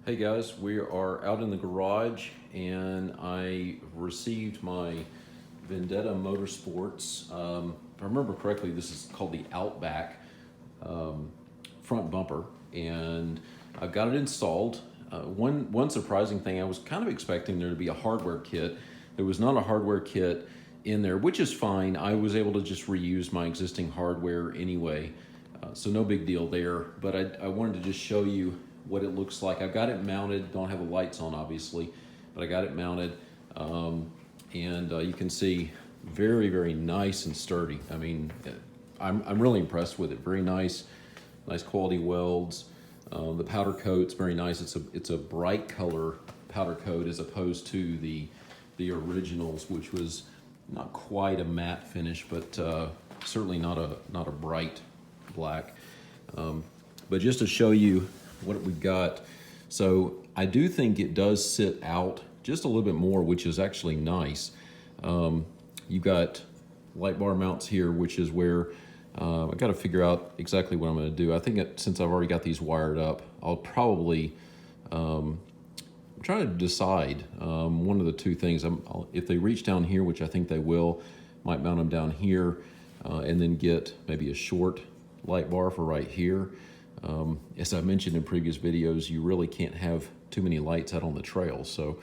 Hey guys, we are out in the garage and I received my Vendetta Motorsports. If I remember correctly, this is called the Outback front bumper, and I've got it installed. One surprising thing, I was kind of expecting there to be a hardware kit. There was not a hardware kit in there, which is fine. I was able to just reuse my existing hardware anyway, so no big deal there. But I wanted to just show you what it looks like. I've got it mounted, don't have the lights on obviously, but I got it mounted, and you can see very, very nice and sturdy. I mean, I'm really impressed with it. Very nice quality welds. The powder coat's very nice. It's a bright color powder coat as opposed to the originals, which was not quite a matte finish, but certainly not a bright black. But just to show you what we've got, so I do think it does sit out just a little bit more, which is actually nice. You've got light bar mounts here, which is where I've got to figure out exactly what I'm going to do. I think since I've already got these wired up, I'll probably I'm trying to decide one of the two things. If they reach down here, which I think they will, might mount them down here, and then get maybe a short light bar for right here. As I mentioned in previous videos, you really can't have too many lights out on the trail, so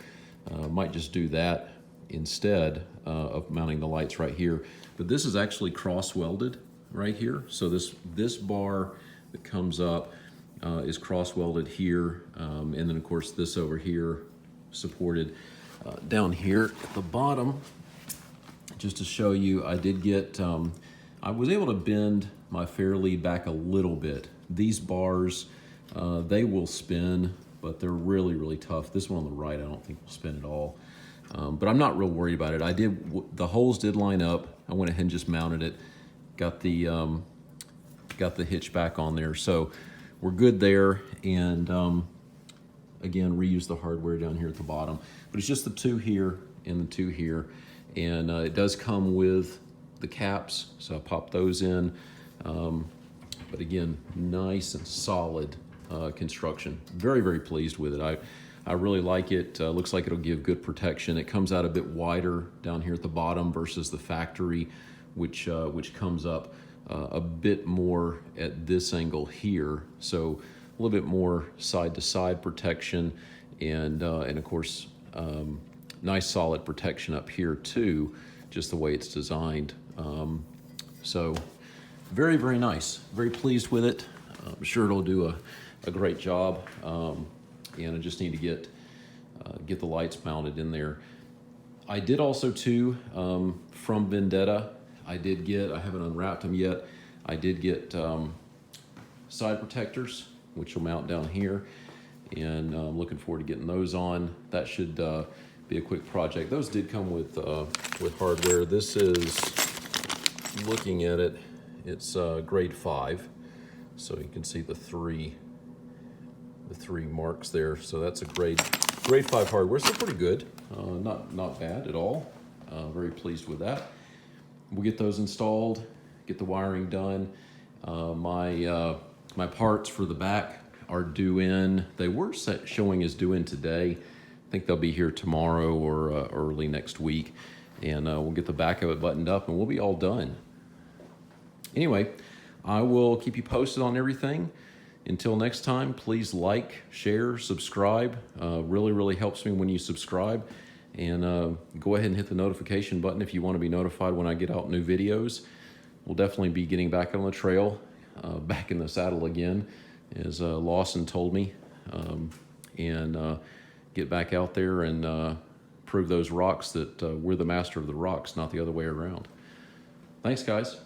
might just do that instead of mounting the lights right here. But this is actually cross-welded right here, so this bar that comes up is cross-welded here, and then of course this over here supported down here at the bottom. Just to show you, I did get I was able to bend my fair lead back a little bit. These bars, they will spin, but they're really, really tough. This one on the right, I don't think will spin at all. But I'm not real worried about it. The holes did line up. I went ahead and just mounted it. Got the hitch back on there. So we're good there. And again, reuse the hardware down here at the bottom. But it's just the two here and the two here. And it does come with the caps, so I popped those in. But again, nice and solid construction. Very, very pleased with it. I really like it. Looks like it'll give good protection. It comes out a bit wider down here at the bottom versus the factory, which comes up a bit more at this angle here. So a little bit more side-to-side protection, and of course, nice solid protection up here too, just the way it's designed. So very, very nice. Very pleased with it. I'm sure it'll do a great job. And I just need to get the lights mounted in there. I did also too, from Vendetta, I haven't unwrapped them yet. I did get side protectors, which will mount down here. And I'm looking forward to getting those on. That should be a quick project. Those did come with hardware. This is, looking at it, it's grade 5. So you can see the three marks there. So that's a grade 5 hardware. Still pretty good. Not bad at all. Very pleased with that. We'll get those installed, get the wiring done. My parts for the back are due in. They were showing as due in today. I think they'll be here tomorrow or early next week. And we'll get the back of it buttoned up and we'll be all done. Anyway, I will keep you posted on everything. Until next time, please like, share, subscribe. Really, really helps me when you subscribe. And go ahead and hit the notification button if you want to be notified when I get out new videos. We'll definitely be getting back on the trail, back in the saddle again, as Lawson told me. And get back out there and prove those rocks that we're the master of the rocks, not the other way around. Thanks, guys.